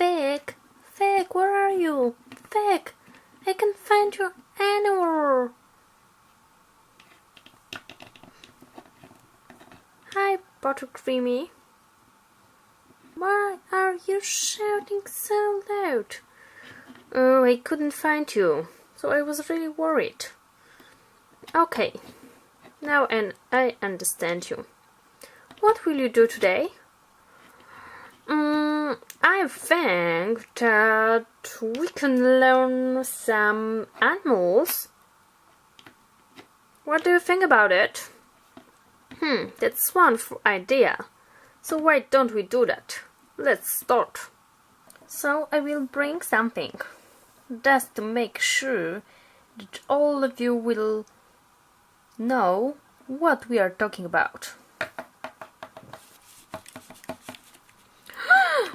Fig! Fig, where are you? Fig! I can't find you anywhere! Hi, Buttercreamy. Why are you shouting so loud? Oh, I couldn't find you, so I was really worried. Okay, now I understand you. What will you do today? I think that we can learn some animals. What do you think about it? That's one idea. So why don't we do that? Let's start. So I will bring something, just to make sure that all of you will know what we are talking about.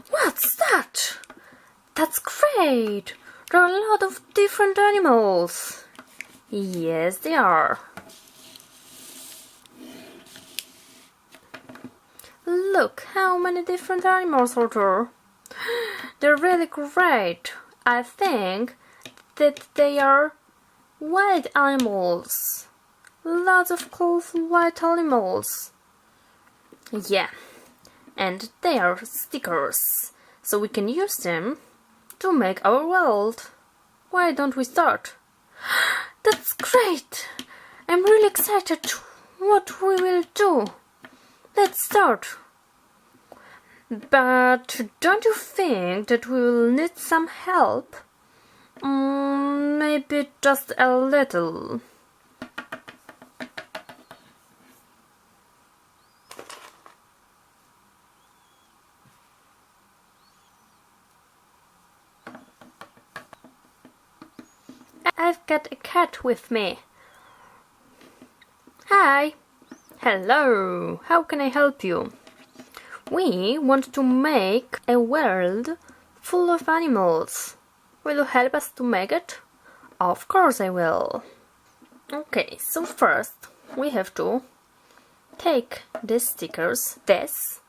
What's that? That's great! There are a lot of different animals. Yes, they are. Look how many different animals are there. They're really great. I think that they are wild animals. Lots of colorful wild animals. Yeah, and they are stickers, so we can use them to make our world. Why don't we start? That's great! I'm really excited what we will do. Let's start. But don't you think that we will need some help? Maybe just a little. I've got a cat with me. Hi. Hello. How can I help you? We want to make a world full of animals. Will you help us to make it? Of course I will. Okay, so first we have to take these stickers, this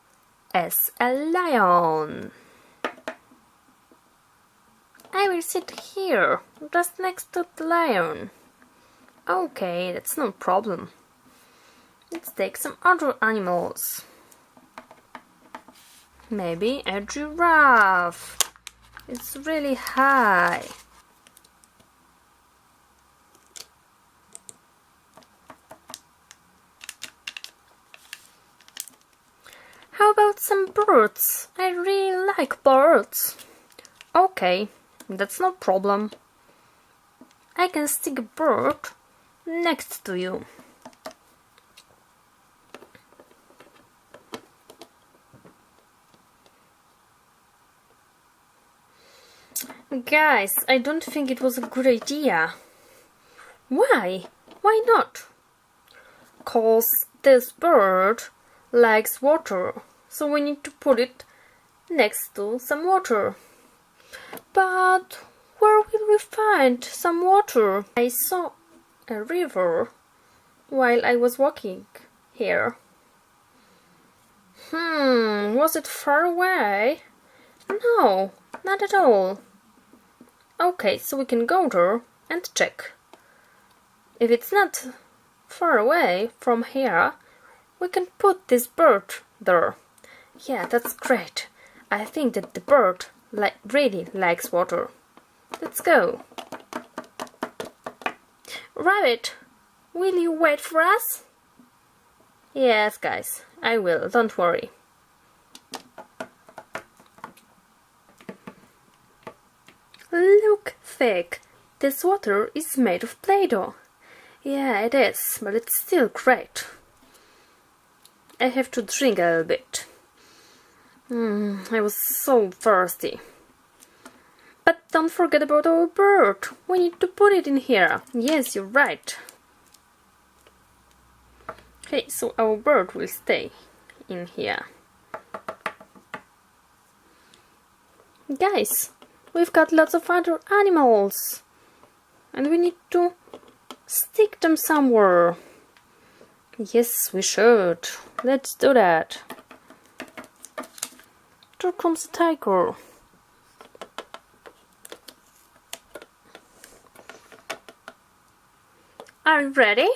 as a lion. I will sit here, just next to the lion. Okay, that's no problem. Let's take some other animals. Maybe a giraffe. It's really high. How about some birds? I really like birds. Okay, that's no problem. I can stick a bird next to you. Guys, I don't think it was a good idea. Why? Why not? 'Cause this bird likes water, so we need to put it next to some water. But where will we find some water? I saw a river while I was walking here. Was it far away? No, not at all. Okay, so we can go there and check. If it's not far away from here, we can put this bird there. Yeah, that's great. I think that the bird really likes water. Let's go. Rabbit, will you wait for us? Yes, guys, I will, don't worry. Look, Fig, this water is made of Play-Doh. Yeah, it is, but it's still great. I have to drink a little bit. I was so thirsty. But don't forget about our bird. We need to put it in here. Yes, you're right. Okay, so our bird will stay in here. Guys, we've got lots of other animals. And we need to stick them somewhere. Yes, we should. Let's do that. There comes a tiger. Are you ready?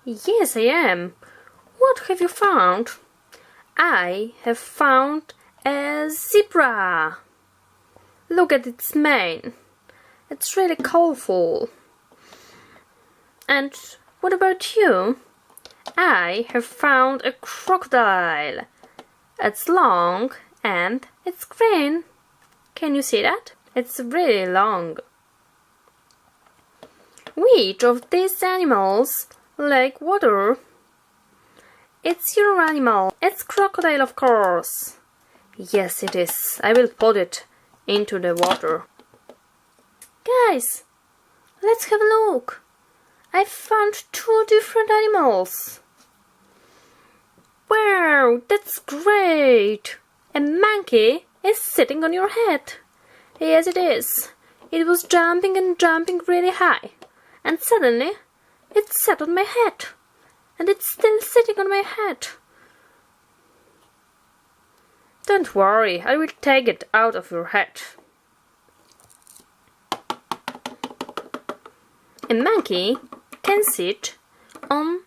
Yes, I am. What have you found? I have found a zebra. Look at its mane. It's really colorful. And what about you? I have found a crocodile. It's long and it's green. Can you see that? It's really long. Which of these animals like water? It's your animal. It's crocodile, of course. Yes, it is. I will put it into the water. Guys, let's have a look. I found 2 different animals. Wow, that's great. A monkey is sitting on your head. Yes, it is. It was jumping and jumping really high. And suddenly, it sat on my head. And it's still sitting on my head. Don't worry, I will take it out of your head. A monkey can sit on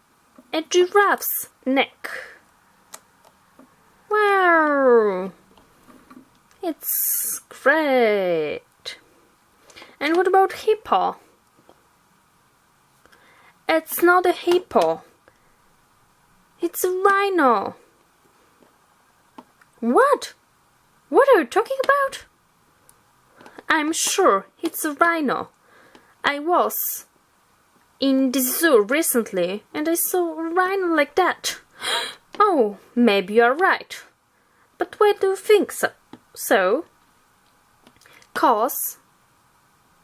a giraffe's neck. Wow! It's great. And what about hippo? It's not a hippo. It's a rhino. What? What are you talking about? I'm sure it's a rhino. I was in the zoo recently and I saw a rhino like that. Oh, maybe you are right. But why do you think so? 'Cause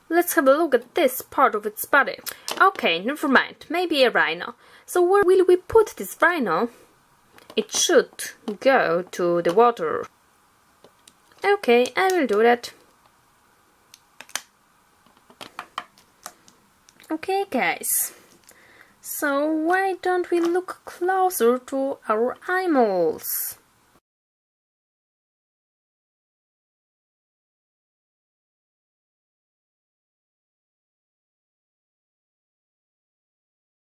let's have a look at this part of its body. Okay, never mind. Maybe a rhino. So where will we put this rhino? It should go to the water. Okay, I will do that. Okay, guys. So why don't we look closer to our animals?